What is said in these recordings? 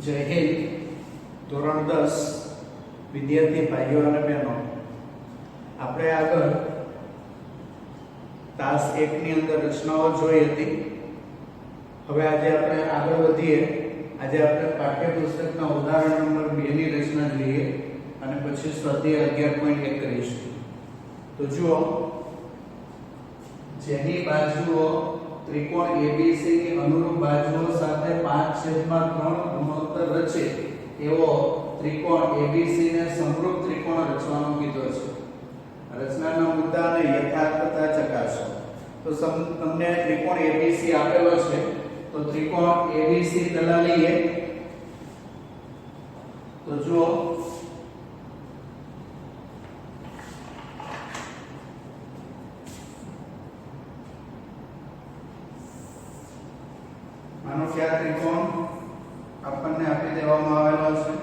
જય હિન્દ. ધોરણ 10 વિદ્યાર્થી ભાઈઓ અને બહેનો, આપણે આગળ તાસ 1 ની અંદર રચનાઓ જોઈ હતી. હવે આજે આપણે આગળ વધીએ. આજે આપણે પાઠ્યપુસ્તકના ઉદાહરણ નંબર 2 ની રચના જોઈએ અને પછી સ્વાધ્યાય 11.1 કરીશું. તો જુઓ, જેની બાજુઓ ત્રિકોણ ABC ની અનુરૂપ બાજુઓ સાથે 5/3 ગુણોત્તર રચે એવો ત્રિકોણ ABC ને સમરૂપ ત્રિકોણ રચવાનો કીધો છે. રચનાના મુદ્દાને યથાર્થતા ચકાસો. તો તમને ત્રિકોણ ABC આપેલો છે, તો ત્રિકોણ ABC પહેલા લઈએ. તો જુઓ, માનો કે આ ત્રિકોણ આપણને આપી દેવામાં આવેલો છે.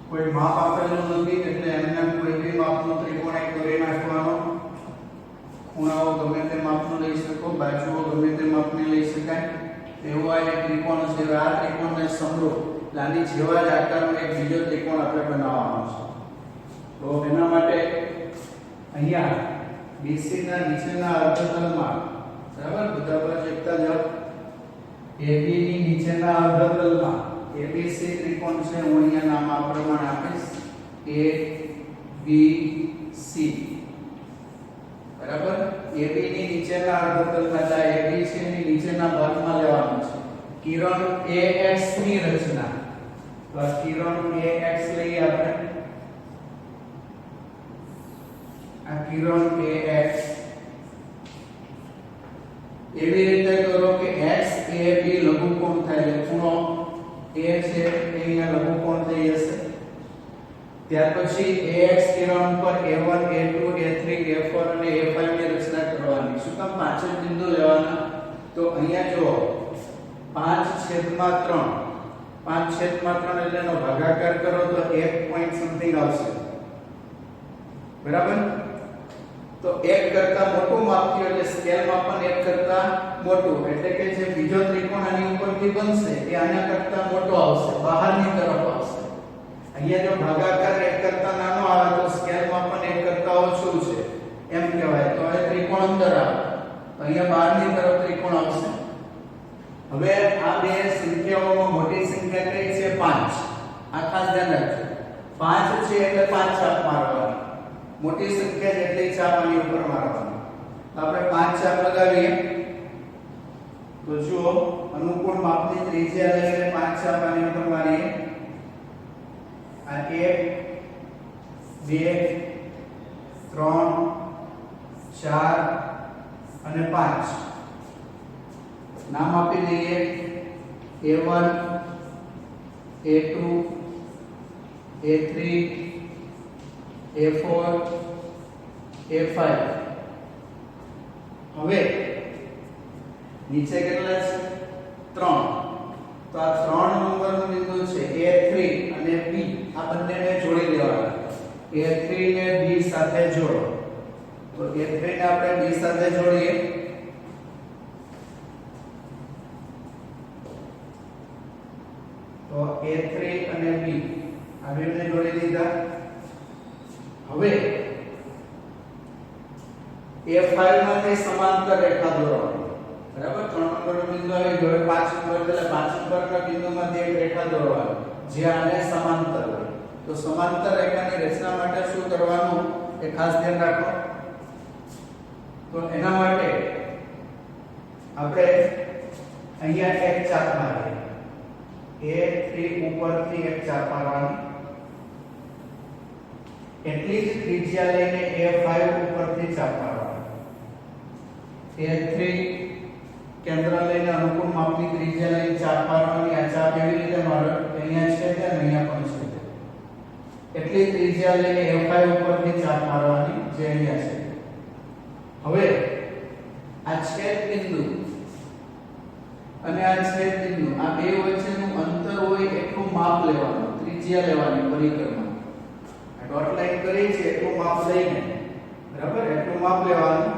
કોઈ માપ આપેલું નથી એટલે એમને કોઈ બી માપનો ત્રિકોણ એક દોરી નાખવાનો. ખૂણાઓ ગમે તે માપનો લઈ શકો, બાજુઓ ગમે તે માપની લઈ શકાય. તેવો આ એક ત્રિકોણ છે. આ ત્રિકોણને સમરૂપ લાંબી જેવા જ આકારનો એક બીજો ત્રિકોણ આપણે બનાવવાનો છે. તો એના માટે અહીંયા BC ના નીચેના અર્ધતલમાં, બરાબર, બધા પર એકતા જ AB ની નીચેના અર્ધતલમાં ABC ત્રિકોણ છે. હું અહીંયા નામ આ પ્રમાણે આપીશ, ABC. બરાબર, AB ની નીચેના અર્ધતલમાં, એટલે ABC ની નીચેના ભાગમાં લેવાનું છે કિરણ AX ની રચના. તો આ કિરણ AX લઈએ આપણે. આ કિરણ AX એવી રીતે કરો કે x AB લઘુકોણ થાય, એટલે ખૂણો A છે એ અહીંયા લઘુકોણ થઈ જશે. ત્યાર પછી AX કિરણ પર A1 A2 A3 A4 અને A5 ની રચના કરવાની. શું કામ 5 જ બિંદુ લેવાના? તો અહીંયા જો 5/3, 5/3 એટલે એનો ભાગાકાર કરો તો 1 પોઈન્ટ સમથિંગ આવશે. બરાબર, તો 1 કરતા મોટું માપ થયું એટલે સ્કેલમાં પણ 1 કરતા મોટું, એટલે કે જે બીજો ત્રિકોણ આની ઉપરથી બનશે એ આના કરતા મોટો આવશે, બહારની તરફ આવશે. અહીંયા જો ભાગાકાર 1 કરતા નાનો આવે તો સ્કેલમાં પણ 1 કરતા ઓછું છે એમ કહેવાય. તો હવે ત્રિકોણ અંદર આવે તો અહીંયા બહારની તરફ ત્રિકોણ આવશે. હવે આ બે સંખ્યાઓમાં મોટી સંખ્યા કઈ છે? 5. આ ખાસ ધ્યાન રાખજો, 5 છે એટલે 5 છાપ મારવાની. મોટી સંખ્યા જેટલી છાપ આની ઉપર મારવાની. તો આપણે 5 છાપ લગાવીએ. તો જુઓ, અનુકૂળ માપની ત્રિજ્યા લઈને 5 છાપ આની ઉપર મારીએ. આ 1 2 3 4 અને 5 નામ આપી દઈએ. A1 A2 A3 A4 A5. હવે નીચે કેટલા છે? 3. તો આ 3 નંબરનું બિંદુ છે A3 અને B, આ બંનેને જોડી દેવાના. A3 ને B સાથે જોડો. તો A3 ને આપણે B સાથે જોડીએ. તો A3 અને B આ બેને જોડી દીધા. હવે A5 માંથી સમાંતર રેખા દોરવાની. બરાબર, 3 નંબરનો બિંદુ આવી ગયો. 5 નંબર એટલે 5 નંબરના બિંદુમાંથી એક રેખા દોરવાની જે આને સમાંતર હોય. તો સમાંતર રેખાની રચના માટે શું કરવાનું એ ખાસ ધ્યાન રાખો. તો એના માટે આપણે અહીંયા એક ચાપ મારીએ. A3 ઉપરથી એક ચાપ મારવાની. એટલી જ ત્રિજ્યા લઈને A5 ઉપરથી ચાપ મારવાની. A3 કેન્દ્ર લઈને અનુકૂળ માપની ત્રિજ્યા લઈને ચાપ મારવાની. આ ચાપ એવી રીતે મારો અહીંયા છે અને અહીંયા પણ છે. એટલી ત્રિજ્યા લઈને A5 ઉપરથી ચાપ મારવાની જે અહીંયા છે. હવે આ છેદ બિંદુ અને આ છેદ બિંદુ, આ બે વચ્ચેનું અંતર હોય એટલું માપ લેવાનું, ત્રિજ્યા લેવાની પરિક્રમા. આ ડોટ લાઈન કરી છે એટલું માપ લઈને, બરાબર, એટલું માપ લેવાનું.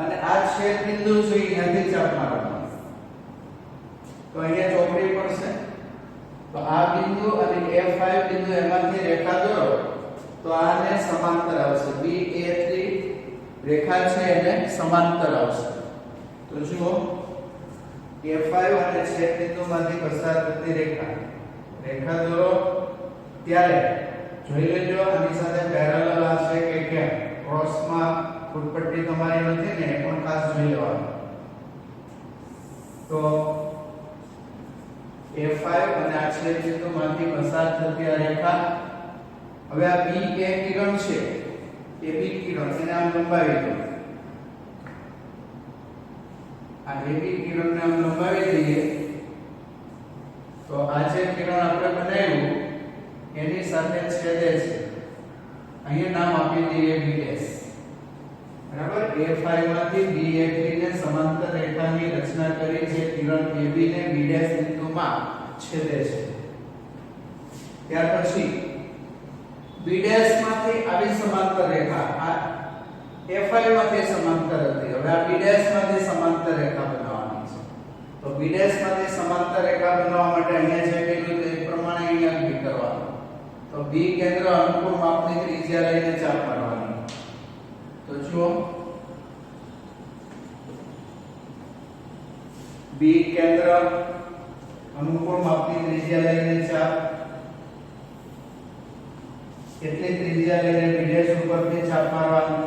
અને આ છેદ બિંદુ છે અહીંયાથી ચાપ મારવાનો. તો અહીંયા ચોકડી પડશે. તો આ બિંદુ અને A5 બિંદુ એમાંથી રેખા દોરો તો આને સમાંતર આવશે. BA3 રેખા છે એને સમાંતર આવશે. તો જુઓ A5 અને છેદ બિંદુમાંથી પસાર થતી રેખા દોરો ત્યારે જોઈ લેજો આની સાથે પેરેલલ હશે કે કેમ. ક્રોસમાં ફૂટપટ્ટી તમારી નથી ને એ પણ ખાસ જોઈ લેવાનું. તો A5 અને આ છેદ બિંદુમાંથી પસાર થતી આ રેખા. હવે આ B એ કિરણ છે એ B કિરણ એને આમ લંબાવી દો. આ AB કિરણને આમ લંબાવી દઈએ તો આ જે કિરણ આપણે બનાવ્યું એની સાથે છેદે છે. અહીંયા નામ આપી દઈએ B'. બરાબર. A5 માંથી BA3 ને સમાંતર રેખાની રચના કરી જે કિરણ AB ને B' બિંદુમાં છેદે છે. ત્યાર પછી B' માંથી આવી સમાંતર રેખા આ A5 માંથી સમાંતર હતી. હવે આ B' માંથી સમાંતર રેખા બનાવવાની છે. તો B' માંથી સમાંતર રેખા બનાવવા માટે અહીંયા જે કર્યું તે પ્રમાણે અહીંયા અંકિત કરવાનું. તો B કેન્દ્ર અનુકૂળ માપની ત્રિજ્યા લઈને ચાપ મારવાની. તો જુઓ B કેન્દ્ર અનુકૂળ માપની ત્રિજ્યા લઈને ચાપ. કેટલી ત્રિજ્યા લઈને B' ઉપરથી ચાપ મારવાની.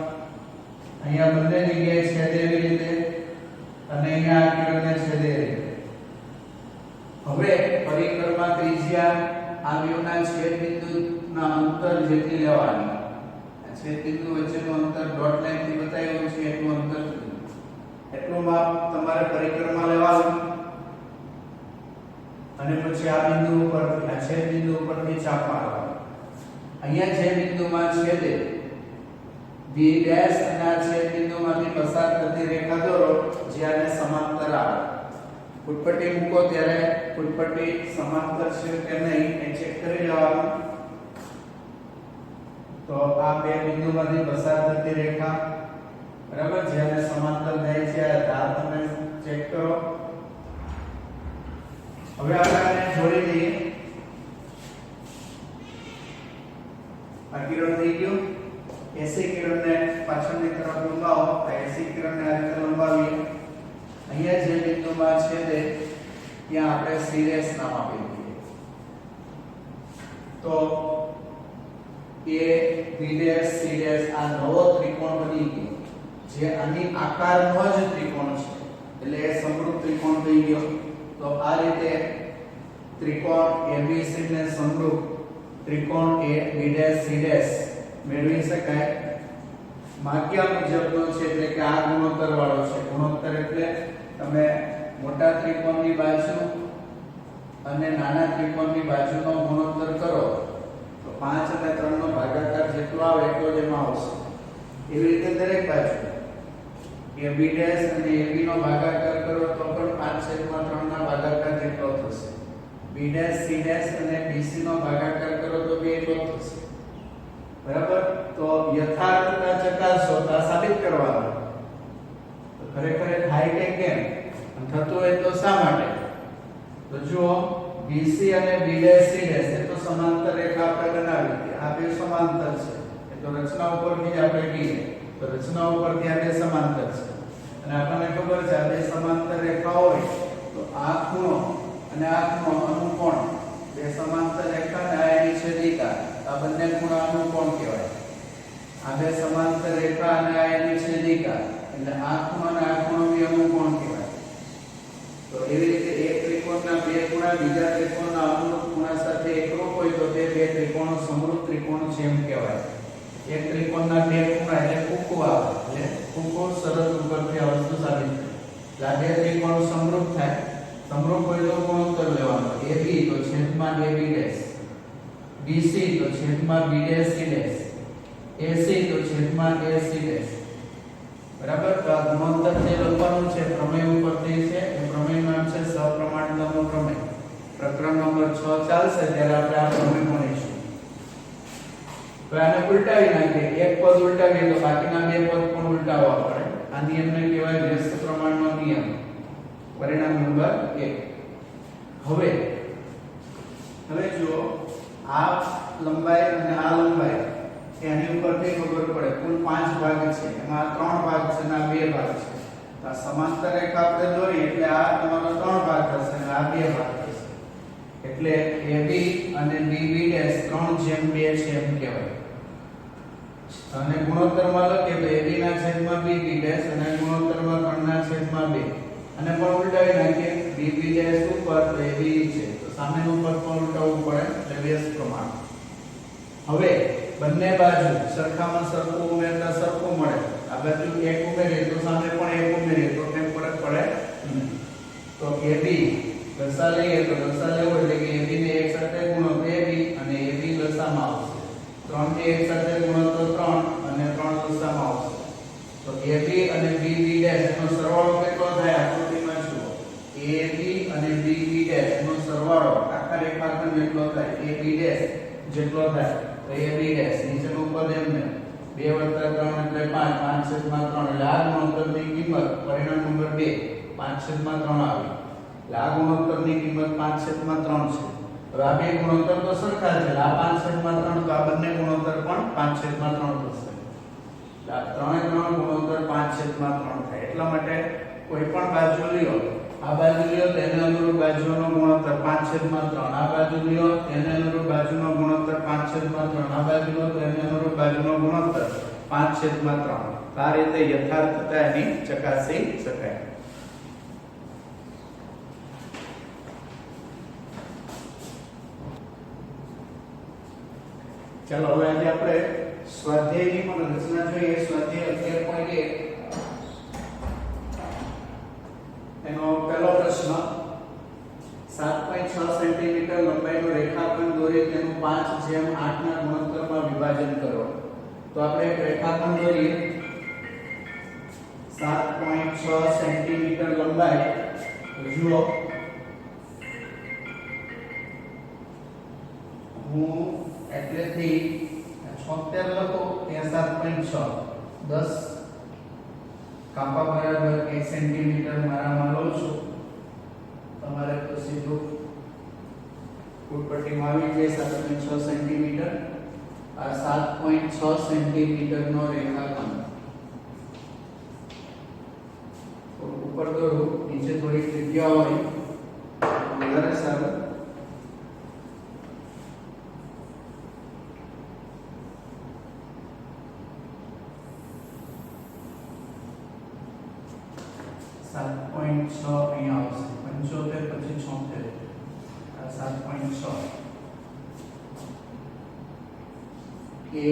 અહીંયા બંને જગ્યાએ છેદે એવી રીતે અને અહીંયા આ કિરણને છેદે એવી રીતે. હવે પરિક્રમા ત્રિજ્યા આ બેના છેદ બિંદુના અંતર જેટલી લેવાની. આ છેદ બિંદુ વચ્ચેનું અંતર ડોટ લાઈન થી બતાવ્યું છે એટલું અંતર એટલું માપ તમારે પરિક્રમા લેવાનું. અને પછી આ બિંદુ ઉપર આ છેદ બિંદુ ઉપરથી ચાપ મારવાનો. અહીંયા જે બિંદુમાં છેદે B' અને આ છેદ બિંદુમાંથી પસાર થતી રેખા દોરો જે આને સમાંતર આવે. ફૂટપટ્ટી મૂકો ત્યારે ફૂટપટ્ટી સમાંતર છે કે નહીં એ ચેક કરી લેવાનું. તો આ બે બિંદુમાંથી પસાર થતી રેખા બરાબર જે આને સમાંતર થાય છે આ ધાર તમે ચેક કરો. હવે આપણે આને જોડી દઈએ. આ કિરણ થઈ ગયું. AC કિરણને પાછળની તરફ લંબાવો. આ AC કિરણને આ રીતે લંબાવીએ. અહીંયા જે બિંદુમાં છેદે ત્યાં આપણે C' નામ આપી દઈએ. તો A B' C' આ નવો ત્રિકોણ બની ગયો જે આની આકારનો જ ત્રિકોણ છે એટલે એ સમરૂપ ત્રિકોણ થઈ ગયો. તો આ રીતે ત્રિકોણ ABC ને સમરૂપ ત્રિકોણ A B' C' મેળવી શકાય. માગ્યા મુજબનો છે એટલે કે આ ગુણોત્તર વાળો છે. ગુણોત્તર એટલે તમે મોટા ત્રિકોણની બાજુ અને નાના ત્રિકોણની બાજુનો ગુણોત્તર કરો તો 5 અને 3 નો ભાગાકાર જેટલો આવે એટલો જ એમાં આવશે. એવી રીતે દરેક બાજુ AB' અને AB નો ભાગાકાર કરો તો પણ 5/3 ના ભાગાકાર જેટલો થશે. B' C' અને BC નો ભાગાકાર કરો તો 2 એટલો થશે. બરાબર. તો યથાર્થતા ચકાસો તો સાબિત કરવાનું. તો ખરેખર થાય કે કેમ થતું હોય તો શા માટે. તો જુઓ BC અને B' C' એ તો સમાંતર રેખા આપણે બનાવી હતી. આ બે સમાંતર છે એ તો રચના ઉપરથી જ આપણે કહીએ. તો રચના ઉપરથી આ બે સમાંતર છે અને આપણને ખબર છે આ બે સમાંતર રેખા હોય તો આ ખૂણો અને આ ખૂણો અનુકોણ બે સમાંતર રેખા અને આ એની છેદિકા આ બંને ખૂણા અનુકોણ કહેવાય. આ બે સમાંતર રેખા અને આ એની છેદિકા એટલે આ ખૂણો અને આ ખૂણો બી અનુકોણ કહેવાય. તો એવી રીતે એક ત્રિકોણના બે ખૂણા બીજા ત્રિકોણના અનુરૂપ ખૂણા સાથે એકરૂપ હોય તો તે બે ત્રિકોણો સમરૂપ ત્રિકોણ છે એમ કહેવાય. એક ત્રિકોણના બે ખૂણા એટલે કુકુ આવે એટલે કુકુ શરત ઉપરથી આ વસ્તુ સાબિત થાય. એટલે આ બે ત્રિકોણો સમરૂપ થાય. સમરૂપ હોય તો ગુણોત્તર લેવાનો. AB તો છેદમાં AB', BC તો છેદમાં B' C', AC તો છેદમાં AC'. બરાબર. તો આ ગુણોત્તર જે લખવાનું છે પ્રમેય ઉપરથી છે એ પ્રમેયનું નામ છે સપ્રમાણતાનો પ્રમેય. પ્રકરણ નંબર 6 ચાલશે ત્યારે આપણે આ પ્રમેય ભણીશું. તો આને ઉલટાવી નાખીએ. એક પદ ઉલટાવીએ તો બાકીના બે પદ પણ ઉલટાવવા પડે. આ નિયમને કહેવાય વ્યસ્ત પ્રમાણનો નિયમ. પરિણામ નંબર 1. હવે જો આ લંબાઈ અને આ લંબાઈ એની ઉપરથી ખબર પડે કુલ 5 ભાગ છે, એમાં 3 ભાગ છે અને 2 ભાગ છે. તો આ સમાંતર રેખા આપણે દોરી એટલે આ તમારો 3 ભાગ થશે અને આ 2 ભાગ થશે. એટલે AB અને BB' 3/2 છે એમ કહેવાય. અને ગુણોત્તરમાં લખીએ તો AB ના છેદમાં BB' અને ગુણોત્તરમાં 3 ના છેદમાં 2. અને પણ ઉલટાવી નાખીએ BB' ઉપર તો AB છે તો સામેનું પદ પણ ઉલટાવવું પડે એટલે વ્યસ્ત પ્રમાણ. હવે બંને બાજુ સરખામાં સરખું ઉમેરતા સરખું મળે. આ બાજુ 1 ઉમેરીએ તો સામે પણ 1 ઉમેરીએ તો કેમ ફરક પડે? તો AB લસા લઈએ તો લસા લેવો એટલે કે AB ને 1 સાથે ગુણો તો AB અને AB લસામાં આવશે. 3 ને 1 સાથે ગુણો તો 3 અને 3 લસામાં આવશે. તો AB અને BB' નો સરવાળો કેટલો થાય? આકૃતિમાં જુઓ. AB અને BB' નો સરવાળો આખા રેખાખંડ જેટલો થાય. AB' જેટલો થાય. તો AB' નીચેનું પદ એમને 2 + 3 એટલે 5, 5/3 એટલે આ ગુણોત્તરની કિંમત પરિણામ નંબર 2 5/3 આવી. એટલે આ ગુણોત્તરની કિંમત 5/3 છે. હવે આ બે ગુણોત્તર તો સરખા છે. આ 5/3 તો આ બંને ગુણોત્તર પણ 5/3 થશે. એટલે આ 3 ગુણોત્તર 5/3 થાય. એટલા માટે કોઈ પણ બાજુ લ્યો, આ બાજુ લ્યો તેને અનુરૂપ બાજુનો ગુણોત્તર 5/3, આ બાજુ લ્યો તેને અનુરૂપ બાજુનો ગુણોત્તર 5/3, આ બાજુ લ્યો તેને અનુરૂપ બાજુનો ગુણોત્તર 5/3. આ રીતે યથાર્થતા એની ચકાસી શકાય. ચાલો હવે આજે આપણે સ્વાધ્યાયની પણ રચના જોઈએ. સ્વાધ્યાય 11.1 એનો પહેલો પ્રશ્ન 7.6 સેન્ટીમીટર લંબાઈનો રેખાખંડ દોરી તેનું 5/8 ના ગુણોત્તરમાં વિભાજન કરો. તો આપણે એક રેખાખંડ દોરીએ. 7.6 સેન્ટીમીટર લંબાઈ. જુઓ હું એટલેથી 76 લખો ત્યાં 7.6 10 કાપા બરાબર 1 સેન્ટીમીટર મારામાં લઉં છું. તમારે તો સીધું ફૂટપટ્ટીમાં આવી જાય 7.6 સેન્ટીમીટર. આ 7.6 સેન્ટીમીટરનો રેખાખંડ ઉપર દોરું. નીચે થોડી જગ્યા હોય વધારે સારું. અહીંયા આવશે 75 પછી 76. આ 7.6 એ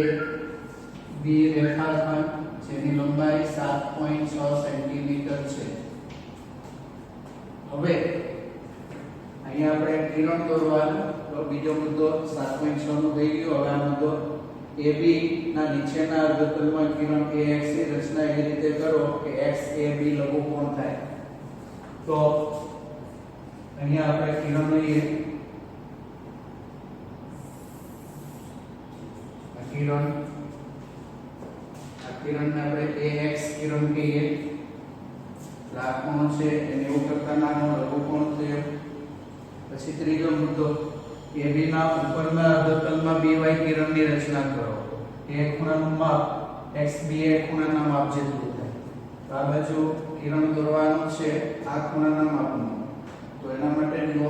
બી રેખાખંડ જેની લંબાઈ 7.6 સેન્ટીમીટર છે. હવે અહીંયા આપણે કિરણ દોરવાનું. તો બીજો મુદ્દો 7.6 નો થઈ ગયો. હવે આ મુદ્દો AB ના નીચેના અર્ધતલમાં કિરણ AX ની રચના એવી રીતે કરો કે XAB લઘુકોણ થાય. તો અહીંયા આપણે કિરણ લઈએ. આ કિરણને આપણે AX કિરણ કહીએ. આ કોણ છે એને 90 કરતા નાનો લઘુકોણ થયો. પછી ત્રીજો મુદ્દો AB ના ઉપરના અર્ધતલમાં BY કિરણની રચના કરો. એ ખૂણાનું માપ XB એ ખૂણાના માપ જેટલું થાય. તો આ બાજુ કિરણ દોરવાનું છે આ ખૂણાના માપનું. તો એના માટે જો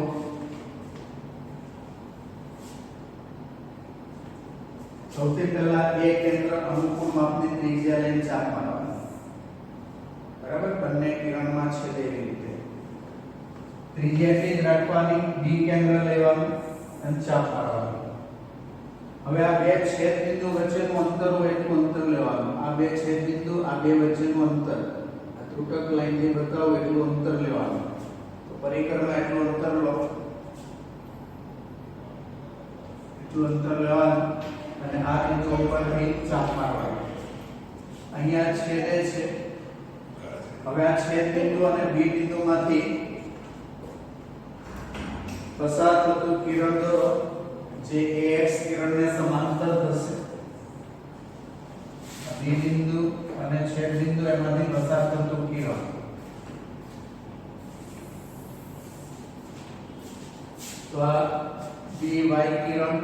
સૌથી પહેલા A કેન્દ્ર અનુકૂળ માપની ત્રિજ્યા લઈને ચાપ મારવાનો. બરાબર? બંને કિરણમાં છેદે એવી રીતે ત્રિજ્યા એટલી જ રાખવાની. B કેન્દ્ર લેવાનું અને ચાપ મારવાનું. હવે આ બે છેદ બિંદુ વચ્ચેનું અંતર હોય એટલું અંતર લેવાનું. આ બે છેદ બિંદુ આ બે વચ્ચેનું અંતર આ ત્રુટક લાઈનથી બતાવો એટલું અંતર લેવાનું. તો પરિક્રમા એટલું અંતર લો. એટલું અંતર લેવાનું અને આ બિંદુ ઉપરથી ચાપ મારવાની. અહીંયા છેદે છે. હવે આ છેદ બિંદુ અને B બિંદુમાંથી પસાર થતું કિરણ દોરો જે AX કિરણને સમાંતર થશે. B બિંદુ અને છેદ બિંદુ એમાંથી પસાર થતું કિરણ. તો આ BY કિરણ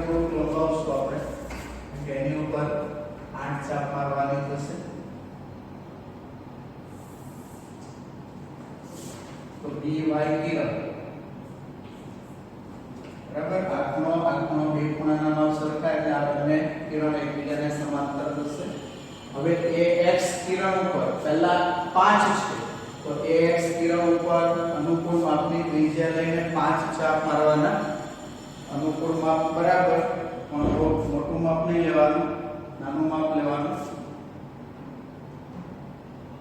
થોડુંક લંબાવશું આપણે કે એની ઉપર 8 ચાપ મારવાની થશે. તો BY કિરણ બરાબર આંખનો બે ખૂણાના નામ સરખા એટલે આ બંને કિરણ એકબીજાને સમાંતર થશે. હવે AX કિરણ ઉપર પહેલા 5 છે તો AX કિરણ ઉપર અનુકૂળ માપની ત્રિજ્યા લઈને 5 ચાપ મારવાના. અનુકૂળ માપ બરાબર પણ મોટું માપ નહીં લેવાનું, નાનું માપ લેવાનું.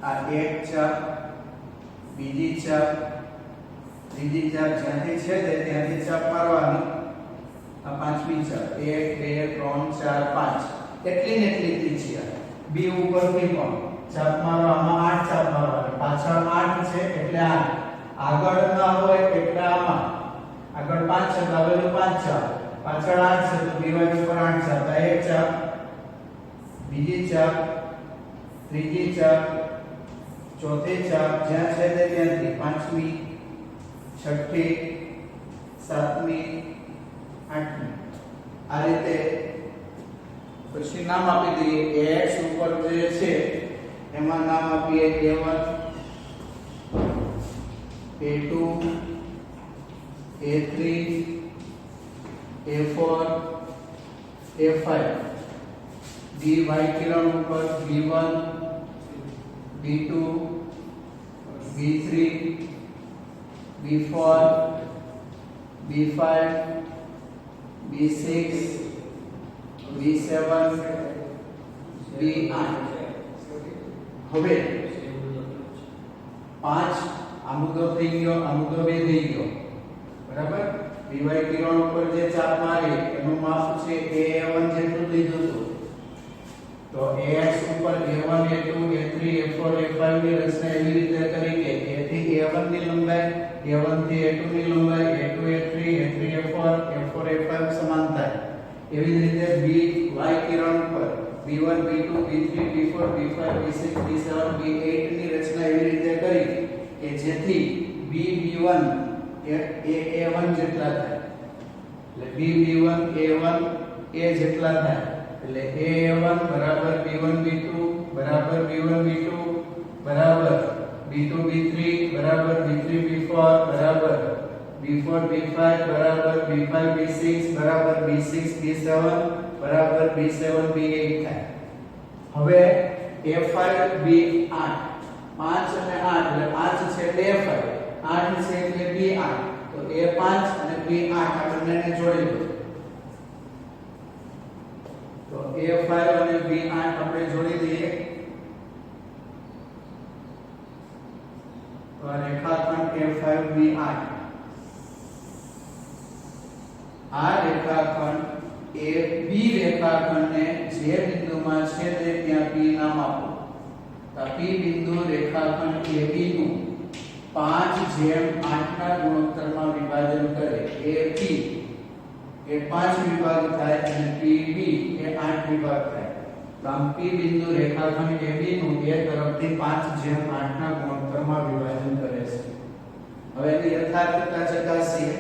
આ એક ચાપ, બીજી ચાપ, ત્રીજી ચાપ જ્યાંથી છેદે ત્યાંથી ચાપ મારવાની. આ પાંચમી ચાપ 1 2 3 4 5 એટલી ને એટલી ત્રિજ્યા. B ઉપરથી પણ ચાપ મારવામાં 8 ચાપ મારવાની. પાછળ 8 છે એટલે 8, આગળ ના હોય એટલે આમાં આગળ 5 છે તો આગળ 5 ચાપ, પાછળ 8 છે તો BY ઉપર 8 ચાપ. આ એક ચાપ, બીજી ચાપ, ત્રીજી ચાપ, ચોથી ચાપ જ્યાં છેદે ત્યાંથી પાંચમી, છઠ્ઠી, સાતમી, આઠમી. આ રીતે પછી નામ આપી દઈએ. AX ઉપર જે છે એમાં નામ આપીએ A1, A2, A3, A4, A5. BY કિરણ ઉપર B1, B2, B3, B4, B5, B6, B7, B8. હવે 5 આ મુદ્દો થઈ ગયો, આ મુદ્દો 2 થઈ ગયો બરાબર. BY કિરણ ઉપર જે ચાપ મારી એનું માપ છે A1 જેટલું લીધું હતું. તો AX ઉપર A1 A2 A3 A4 A5 ની રચના એવી રીતે કરી કે A થી A1 ની લંબાઈ, A1 થી A2 ની લંબાઈ, A2 A3 A3 A4 A4 A5 સમાન થાય. એવી જ રીતે BY કિરણ પર B1 B2 B3 B4 B5 B6 B7 B8 ની રચના એવી રીતે કરી કે જેથી B1 A1 જેટલા થાય. એટલે B1 A1 A જેટલા થાય. એટલે A1 બરાબર B1 B2 બરાબર B1 B2 બરાબર B2 B3 બરાબર B3 B4 બરાબર B4 B5 બરાબર B5 B6 બરાબર B6 B7 બરાબર B7 B8 થાય. હવે A5 B8 5 અને 8 એટલે 5 છે એટલે A5, 8 છે એટલે B8. તો A5 અને B8 આ બંનેને જોડી દો. તો A5 અને B8 આપણે જોડી દઈએ. તો આ રેખાખંડ A5 B8. આ રેખાખંડ AB રેખાખંડને જે બિંદુમાં છેદે ત્યાં P નામ આપો. તો P બિંદુ રેખાખંડ AB નું 5:8 ના ગુણોત્તરમાં વિભાજન કરે. AP એ 5 વિભાગ થાય અને PB એ 8 વિભાગ થાય. તો આમ P બિંદુ રેખાખંડ AB નું એ તરફથી 5:8 ના ગુણોત્તરમાં વિભાજન કરે છે. હવે એની યથાર્થતા ચકાસીએ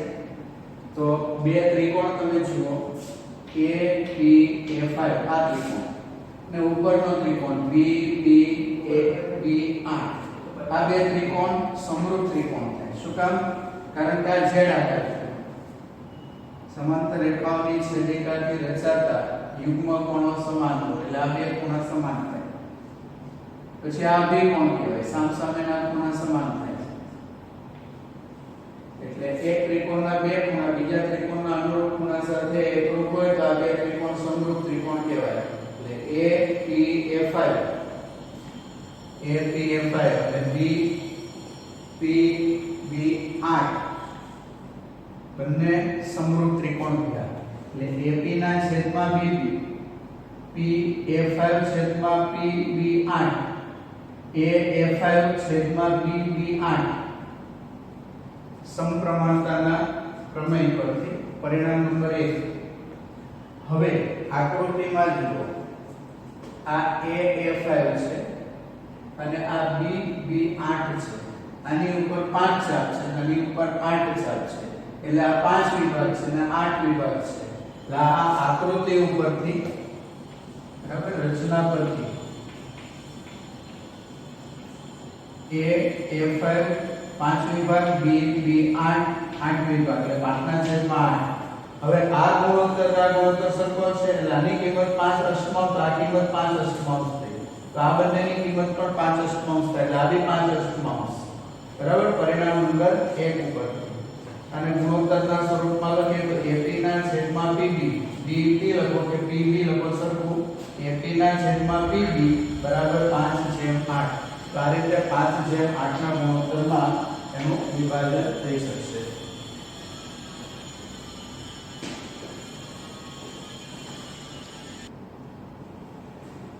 તો બે ત્રિકોણ તમે જુઓ APA5 આ ત્રિકોણ ને ઉપરનો ત્રિકોણ BBAB8. આ બે ત્રિકોણ સમરૂપ ત્રિકોણ થાય. શું કામ? કારણ કે આ z આકાર છે. સમાંતર રેખાઓની છેદિકાથી રચાતા યુગ્મ કોણો સમાન હોય એટલે આ બે ખૂણા સમાન થાય. પછી આ બે કોણ કહેવાય, સામસામેના ખૂણા સમાન થાય. એટલે એક ત્રિકોણના બે ખૂણા બીજા ત્રિકોણના અનુરૂપ ખૂણા સાથે એકરૂપ હોય તો આ બે ત્રિકોણ સમરૂપ ત્રિકોણ કહેવાય. એટલે APA5 અને BPB8 બંને સમરૂપ ત્રિકોણ થયા. એટલે AP ના છેદમાં BB, PA5 છેદમાં PB8, AA5 છેદમાં BB8 સમપ્રમાણતાના પ્રમેય પરથી પરિણામ નંબર 1. હવે આકૃતિમાં જુઓ આ A5 છે અને આ B8 છે. આની ઉપર 5 ચાપ છે અને આની ઉપર 8 ચાપ છે. એટલે આ 5 વિભાગ છે અને 8 વિભાગ છે. એટલે આ આકૃતિ ઉપરથી બરાબર રચના પરથી A5 5 વિભાગ B8 8 વિભાગ એટલે 5/8. હવે આ ગુણોત્તર સરખો છે એટલે આની કિંમત 5 અષ્ટમાંશ આ કિંમત 5 અષ્ટમાંશ થઈ. તો આ બંનેની કિંમત પણ 5 અષ્ટમાંશ થાય એટલે આ બી 5 અષ્ટમાંશ. બરાબર પરિણામ નંબર 1 ઉપર. અને ગુણોત્તરના સ્વરૂપમાં લખીએ તો AP ના છેદમાં PB DP લખો કે PB લખો સરખું AP ના છેદમાં PB બરાબર 5/8. તો આ રીતે 5/8 ના ગુણોત્તરમાં એનું વિભાજન થઈ શકશે.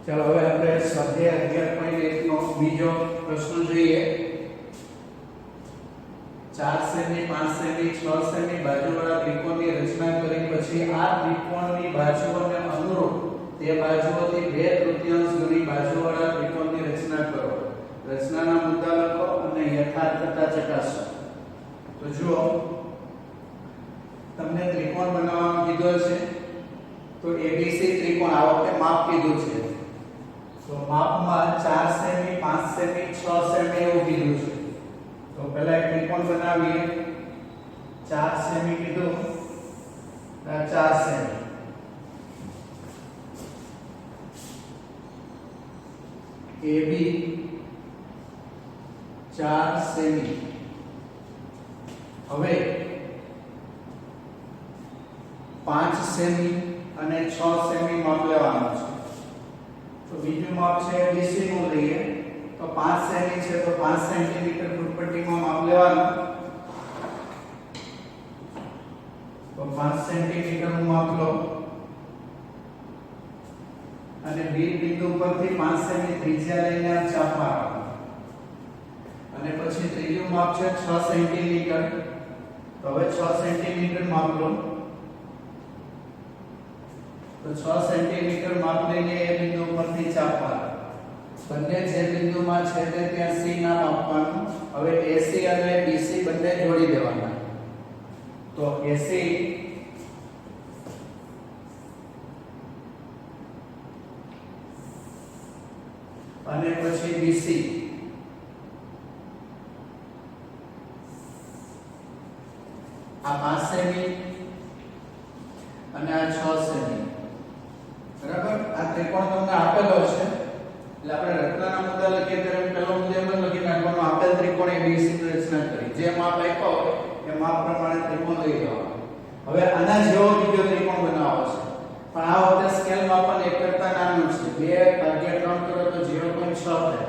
ચાલો હવે આપણે સ્વાધ્યાય 11.1 નો બીજો પ્રશ્ન જોઈએ. 4 સેમી 5 સેમી 6 સેમી બાજુવાળા ત્રિકોણની રચના કરી પછી આ ત્રિકોણની બાજુઓને અનુરૂપ તે બાજુઓથી 2/3 ગણી બાજુવાળા ત્રિકોણની રચના કરો. રચનાના મુદ્દા લખો અને યથાર્થતા ચકાસો. તો જુઓ તમને ત્રિકોણ બનાવવાનું કીધું છે તો ABC ત્રિકોણ આ વખતે માપ કીધું છે. તો માપમાં 4 સેમી 5 સેમી 6 સેમી એવું કીધું છે. તો પહેલા એક ત્રિકોણ બનાવીએ. 4 સેમી કીધું 4 સેમી AB 4 સેમી. હવે 5 સેમી અને 6 સેમી માપ લેવાનું છે. તો બીજું માપ છે BC નું લઈએ. તો 5 સેમી છે તો 5 સેન્ટીમીટર ફૂટપટ્ટીમાં માપ લેવાનું. તો 5 સેન્ટીમીટર નું માપ લો અને B બિંદુ પરથી 5 સેમી ત્રિજ્યા લઈને આ ચાપ મારવાનો. અને પછી ત્રીજું માપ છે 6 સેન્ટીમીટર. તો હવે 6 સેન્ટીમીટર માપ લો. તો 6 સેન્ટીમીટર માપ લઈને એ બિંદુ પરથી ચાપ મારો. બંને જે બિંદુમાં છેદે ત્યાં C નામ આપવાનું. હવે AC અને BC બંને જોડી દેવાના. તો AC અને પછી BC આ 5 સેમી અને આ 6 સેમી. બરાબર આ ત્રિકોણ તમને આપેલો છે એટલે આપણે રચનાના મુદ્દા લખીએ ત્યારે પહેલો મુદ્દો એમ જ લખી નાખવાનો આપેલ ત્રિકોણ ABC ની રચના કરી. જે માપ આપ્યો હોય એ માપ પ્રમાણે ત્રિકોણ લઈ લેવાનો. હવે આના જેવો બીજો ત્રિકોણ બનાવવો છે પણ આ વખતે સ્કેલ માપન 1 કરતા નાનું છે. 2/3 કરો તો 0.6 થાય.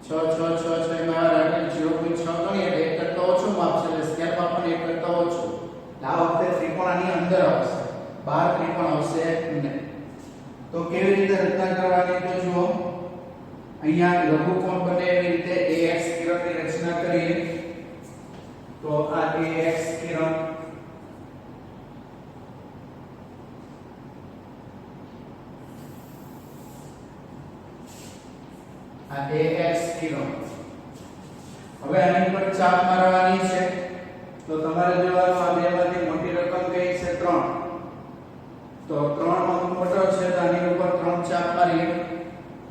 6 6 6 6 માં રાખીને 0.6 ગણીએ એટલે 1 કરતા ઓછું માપ છે એટલે સ્કેલ માપન 1 કરતા ઓછું. આ વખતે ત્રિકોણ આની અંદર આવશે, બહાર ત્રિકોણ આવશે નહીં. તો કેવી રીતે રચના કરવાની તો જુઓ અહીંયા લઘુકોણ બને એવી રીતે AX કિરણની રચના કરીએ. તો આ AX કિરણ આ AX કિરણ. હવે આની પર ચાપ મારવાની છે. તો તમારે જોવાનું આ બેમાંથી મોટી રકમ કઈ છે 3. તો 3 અંક મોટો છે તો આની ઉપર 3 ચાપ મારીએ.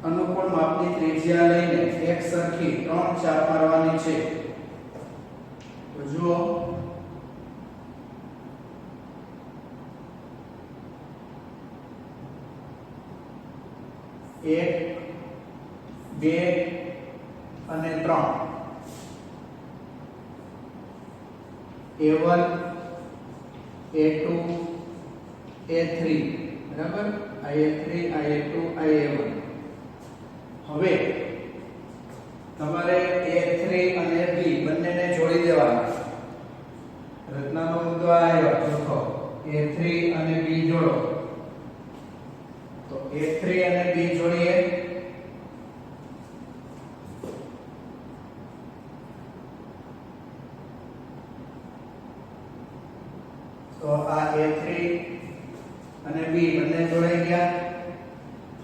અનુકૂળ માપની ત્રિજ્યા લઈને એક સરખી 3 ચાપ મારવાની છે. તો જુઓ 1 2 અને 3. A1 A2 A3 બરાબર. આ A3 આ A2 આ A1. હવે તમારે A3 અને B બંનેને જોડી દેવાના. રચનાનો મુદ્દો આવ્યો ચોથો A3 અને B જોડો. તો A3 અને B જોડીએ. તો આ A3 અને B બંને જોડાઈ ગયા.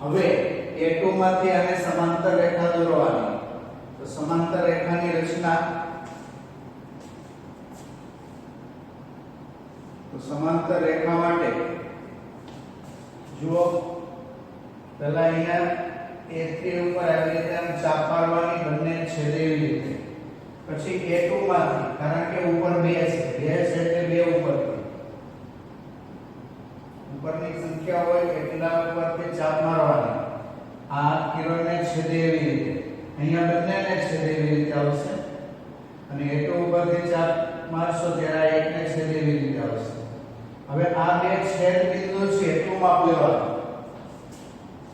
હવે A2 માંથી આને સમાંતર રેખા દોરવાની. તો સમાંતર રેખાની રચના, તો સમાંતર રેખા માટે જુઓ પહેલા અહીંયા A3 ઉપર આવી રીતે આમ ચાપ મારવાની, બંને છેદે એવી રીતે. પછી A2 માંથી, કારણ કે ઉપર 2 છે, 2 છે એટલે 2 ઉપરની સંખ્યા હોય એટલા ઉપરથી ચાપ મારવાની. આ કિરણને છેદે એવી રીતે, અહીંયા બંનેને છેદે એવી રીતે આવશે. અને A2 ઉપરથી ચાપ મારશો ત્યારે આ એકને છેદે એવી રીતે આવશે. હવે આ બે છેદ બિંદુ છે એટલું માપ લેવાનું.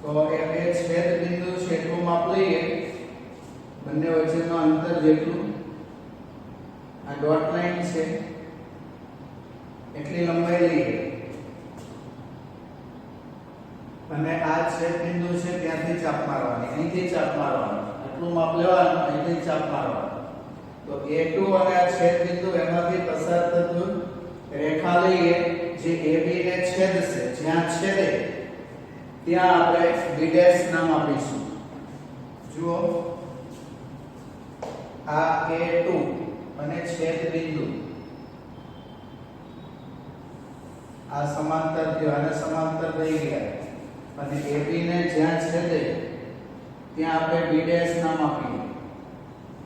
તો એ બે છેદ બિંદુ છે એટલું માપ લઈએ, બંને વચ્ચેનું અંતર જેટલું, આ ડોટ લાઈન છે એટલી લંબાઈ લઈએ. અને આ છેદ બિંદુ છે ત્યાંથી ચાપ મારવાની, અહીંથી ચાપ મારવાની, આટલું માપ લેવાનું, અહીંથી ચાપ મારવાનું. તો A2 અને આ છેદ બિંદુ એમાંથી પસાર થતું રેખા લઈએ જે AB ને છેદશે, જ્યાં છેદે ત્યાં આપણે B' નામ આપીશું. જુઓ આ A2 અને છેદ બિંદુ આ સમાંતર થયો, અને સમાંતર થઈ ગયા. અને AB ને જ્યાં છેદે ત્યાં આપણે B' નામ આપીએ.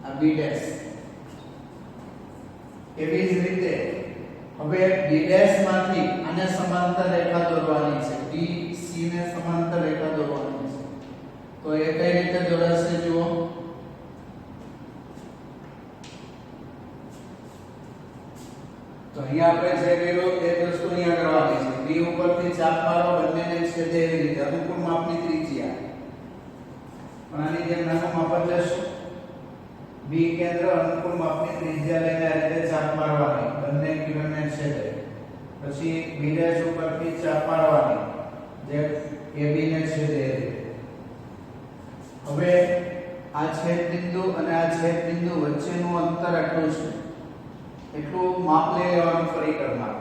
આ B'. એવી જ રીતે હવે B' માંથી આને સમાંતર રેખા દોરવાની છે, BC ને સમાંતર રેખા દોરવાની છે. તો એ કઈ રીતે દોરાશે જુઓ. તો અહીંયા આપણે જે કર્યું તે વસ્તુ અહીંયા કરવાની છે. B ઉપરથી ચાપ મારો, બંનેને છેદે એવી રીતે, અનુકૂળ માપની ત્રિજ્યા. પણ આની જેમ નાનું માપ જ લેશું. B કેન્દ્ર અનુકૂળ માપની ત્રિજ્યા લઈને આ રીતે ચાપ મારવાની, બંને કિરણને છેદે. પછી B' ઉપરથી ચાપ મારવાની જે AB ને છેદે એ રીતે. હવે આ છેદ બિંદુ અને આ છેદ બિંદુ વચ્ચેનું અંતર આટલું છે, એટલું માપ લઈ લેવાનું પરિક્રમા.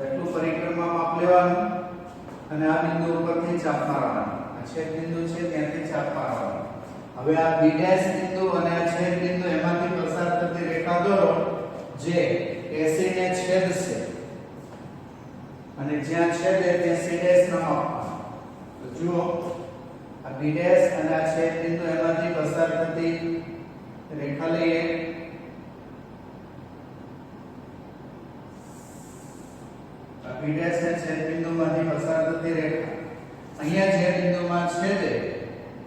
એટલું પરિક્રમા માપ લેવાનું અને આ બિંદુ ઉપરથી ચાપ મારવાની. આ છેદ બિંદુ છે ત્યાંથી ચાપ મારવાની. હવે આ B' બિંદુ અને આ છેદ બિંદુ એમાંથી પસાર થતી રેખા દોરો જે AC ને છેદશે, અને જ્યાં છેદે ત્યાં C' નામ આપવાનું. તો જુઓ આ B' અને આ છેદ બિંદુ એમાંથી પસાર થતી રેખા લઈએ. આ B' ને છેદ બિંદુમાંથી પસાર થતી રેખા અહીંયા જે બિંદુમાં છેદે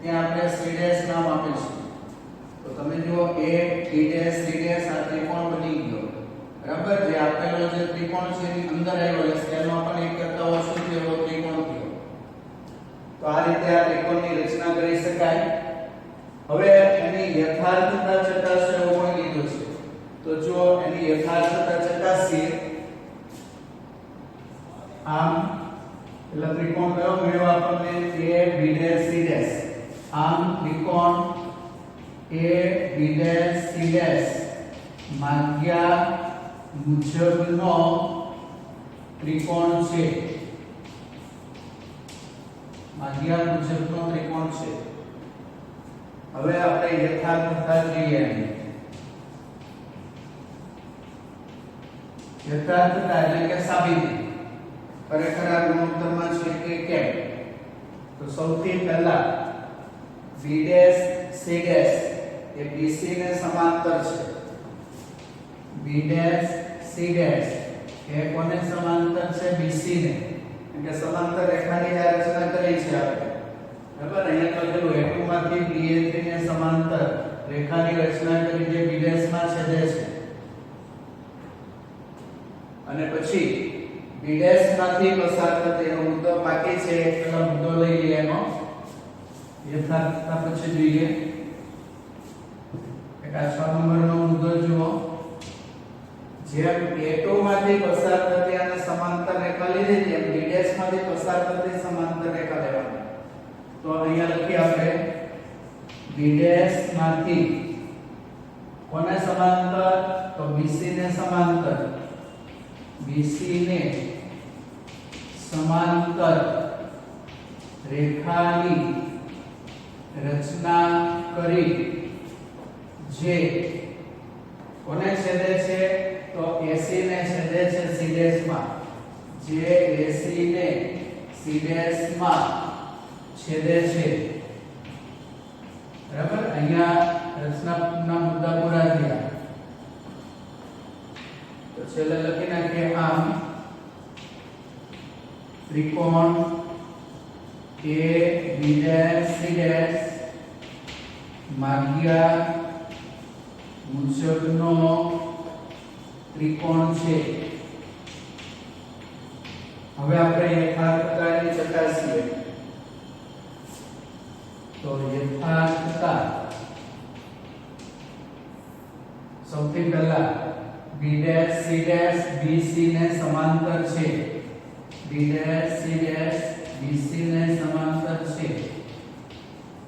ત્યાં આપણે C' નામ આપીશું. તો તમે જુઓ A, B', C' આ ત્રિકોણ બની ગયો. બરાબર, જે આપેલો જે ત્રિકોણ છે એની અંદર આવ્યો, એટલે સ્કેલમાં પણ એક કરતા ઓછું થયો એવો ત્રિકોણ થયો. તો આ રીતે આ ત્રિકોણની રચના કરી શકાય. હવે એની યથાર્થતા ચકાસો એવું પણ કીધું છે. તો જો એની યથાર્થતા ચકાસીએ, આમ એટલે ત્રિકોણ કયો મળ્યો આપણને? A, B', C'. આમ ત્રિકોણ A, B', C' માગ્યા મુજબનો ત્રિકોણ છે. માગ્યા મુજબનો ત્રિકોણ છે. હવે આપણે યથાર્થતા જોઈએ. યથાર્થતા એટલે કે સાબિતી. ખરેખર આ ગુણોત્તરમાં છે કે કેમ? તો સૌથી પહેલા B', C' એ BC ને સમાંતર છે. B', C' એ કોને સમાંતર છે? BC ને. એટલે સમાંતર રેખાની આ રચના કરી છે આપણે. બરાબર, અહીંયા લખેલું A2 માંથી BA3 ને સમાંતર રેખાની રચના કરી જે B' માં છેદે છે. અને પછી B' માંથી પસાર થતી એનો મુદ્દો બાકી છે, પેલા મુદ્દો લઈ લઈએ. એનો યથાર્થતા પછી જોઈએ. એક આ 6 નંબરનો મુદ્દો જુઓ. જેમ A2 માંથી પસાર થતી અને સમાંતર રેખા લીધી તેમ B' માંથી પસાર થતી સમાંતર રેખા લેવાની. તો અહીંયા લખી આપણે B' માંથી કોને સમાંતર? તો BC ને સમાંતર. BC ને સમાંતર રેખાની રચના કરી જે કોને છેદે છે તો AC ને છેદે છે C' માં જે AC ને C' માં છેદે છે બરાબર અહીંયા રચનાના મુદ્દા પૂરા થયા તો છેલ્લે લખી નાખીએ આમ ત્રિકોણ A B' C' માગ્યા મુજબનો ત્રિકોણ છે હવે આપણે યથાર્થતાની ચકાસીએ તો યથાર્થતા સૌથી પહેલા B' C' BC ને સમાંતર છે B' C' BC ને સમાંતર છે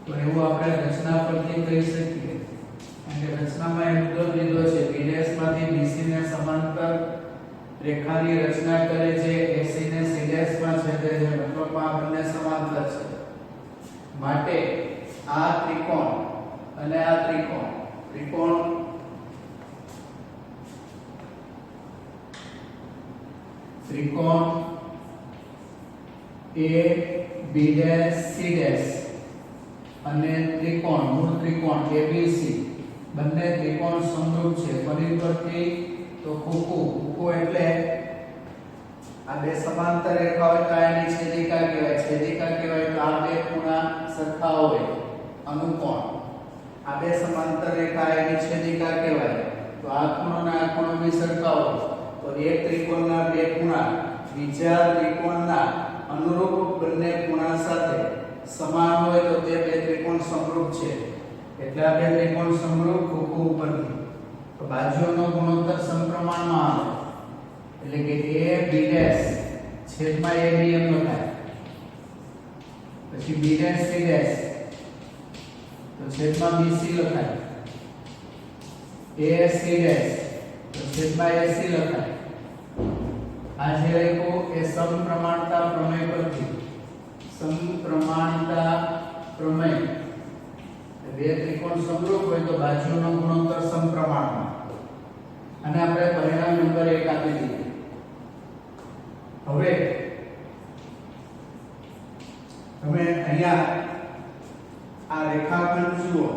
તો એવું આપણે રચના પરથી કહી શકીએ અને રચનામાં એક મુદ્દો લીધો છે B' માંથી BC ને સમાંતર રેખાની રચના કરે છે AC ને C' માં છેદે છે મતલબ આ બંને સમાંતર છે માટે આ ત્રિકોણ અને આ ત્રિકોણ A B' C' અને ત્રિકોણ મૂળ ત્રિકોણ ABC બંને ત્રિકોણ સમરૂપ છે ફરી પરથી તો કુકુ એટલે આ બે સમાંતર રેખા હોય તો એની છેદિકા કહેવાય તો આ બે ખૂણા સરખા હોય અનુકોણ આ બે સમાંતર રેખા એની છેદિકા કહેવાય તો આ ખૂણો અને આ ખૂણો બી સરખા હોય તો એક ત્રિકોણના બે ખૂણા બીજા ત્રિકોણના અનુરૂપ બંને ખૂણા સાથે સમાન હોય તો તે બે ત્રિકોણ સમરૂપ છે એટલે આ બે ત્રિકોણ સમરૂપ કુકુ ઉપરથી તો બાજુઓનો ગુણોત્તર સમપ્રમાણમાં આવે એટલે કે AB' છેદમાં AB એમ લખાય પછી B' C' તો છેદમાં BC લખાય AC' તો છેદમાં AC લખાય આ જે રેખો એ સમપ્રમાણતા પ્રમેય પરથી સમપ્રમાણતા પ્રમેય બે ત્રિકોણ સમરૂપ હોય તો બાજુઓનો ગુણોત્તર સમપ્રમાણમાં અને આપણે પરિણામ નંબર 1 આપી દીધું હવે તમે અહીંયા આ રેખાખંડ જુઓ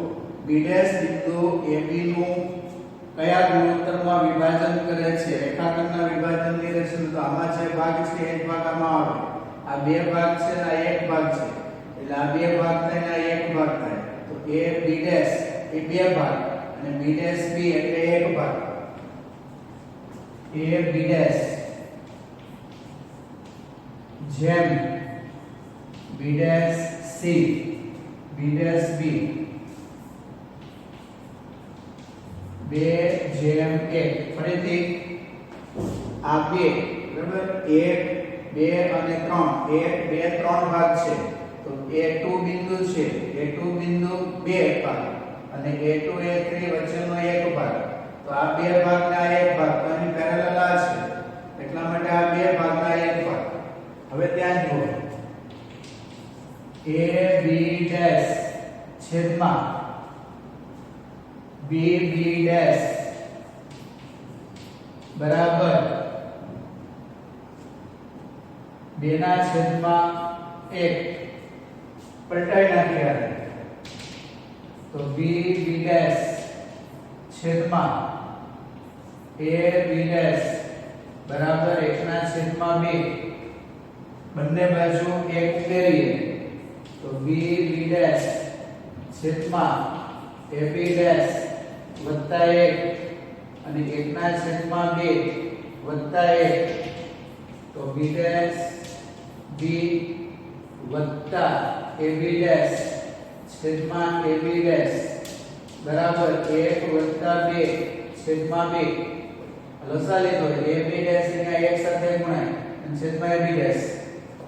B' બિંદુ AB નું કયા ગુણોત્તરમાં વિભાજન કરે છે રેખાખંડના વિભાજનની રચના તો આમાં જે ભાગ છે એ જ ભાગ આમાં આવે આ બે ભાગ છે ને આ એક ભાગ છે એટલે આ બે ભાગ થાય ને આ એક ભાગ થાય તો A B' એ બે ભાગ અને B' B એટલે એક ભાગ A B' જેમ B' C B' B 2:1 ફરીથી આ બે બરાબર 1 2 અને 3 1 2 3 ભાગ છે તો A2 બિંદુ છે A2 બિંદુ 2 ભાગ અને A2 A3 વચ્ચેનો એક ભાગ તો આ બે ભાગના એક ભાગ અને પેરેલલ આ છે એટલા માટે આ બે ભાગના એક ભાગ હવે ત્યાં જુઓ AB' છેદમાં BB' બરાબર 2/1 પલટાઈ નાખ્યા તો BB' છેદમાં AB' બરાબર 1/2 બંને બાજુ 1 ઉમેરીએ તો BB' છેદમાં AB' વત્તા 1 અને 1/2 વત્તા 1 તો B' B વત્તા AB' છેદમાં AB' બરાબર 1 વત્તા 2 છેદમાં 2 લસા લીધો AB' એને એક સાથે ગુણાય અને છેદમાં AB'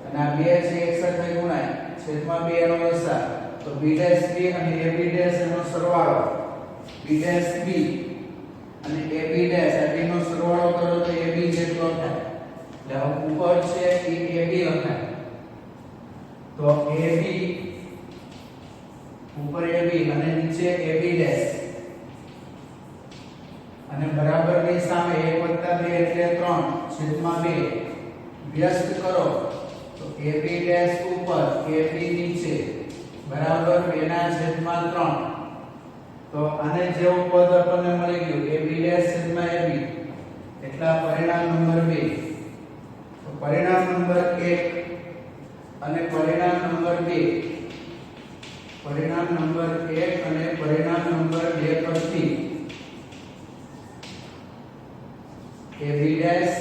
અને આ બે છે એક સાથે ગુણાય છેદમાં 2 એનો લસા તો B' B અને AB' એનો સરવાળો B' B અને AB' આ બેનો સરવાળો કરો તો AB જેટલો થાય એટલે ઉપર છે એ AB લખાય તો AB ઉપર AB અને નીચે AB ડેશ અને બરાબરની સામે 1 + 2 એટલે 3 છેદમાં 2 વ્યસ્ત કરો તો AB ડેશ ઉપર AB નીચે બરાબર 2 ના છેદમાં 3 તો આને જેવું પદ આપણને મળી ગયું AB ડેશ છેદમાં AB એટલે પરિણામ નંબર 2 તો પરિણામ નંબર 1 અને પરિણામ નંબર 2 પરિણામ નંબર 1 અને પરિણામ નંબર 2 પરથી AB ડેશ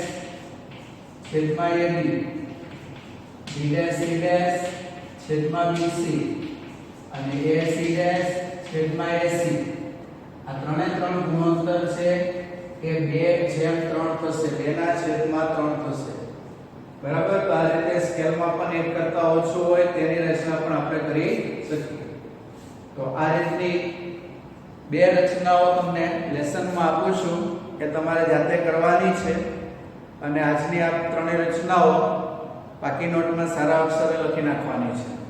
છેદમાં AB B dash C dash છેદમાં BC અને AC ડેશ છેદમાં AC આ ત્રણે ત્રણ ગુણોત્તર છે એ 2/3 થશે 2 ના છેદમાં 3 થશે બરાબર તો આ રીતે સ્કેલમાં પણ 1 કરતા ઓછું હોય તેની રચના પણ આપણે કરી શકીએ તો આ રીતની બે રચનાઓ તમને લેસનમાં આપું છું કે તમારે જાતે કરવાની છે અને આજની આ ત્રણેય રચનાઓ બાકી નોટમાં સારા અક્ષરે લખી નાખવાની છે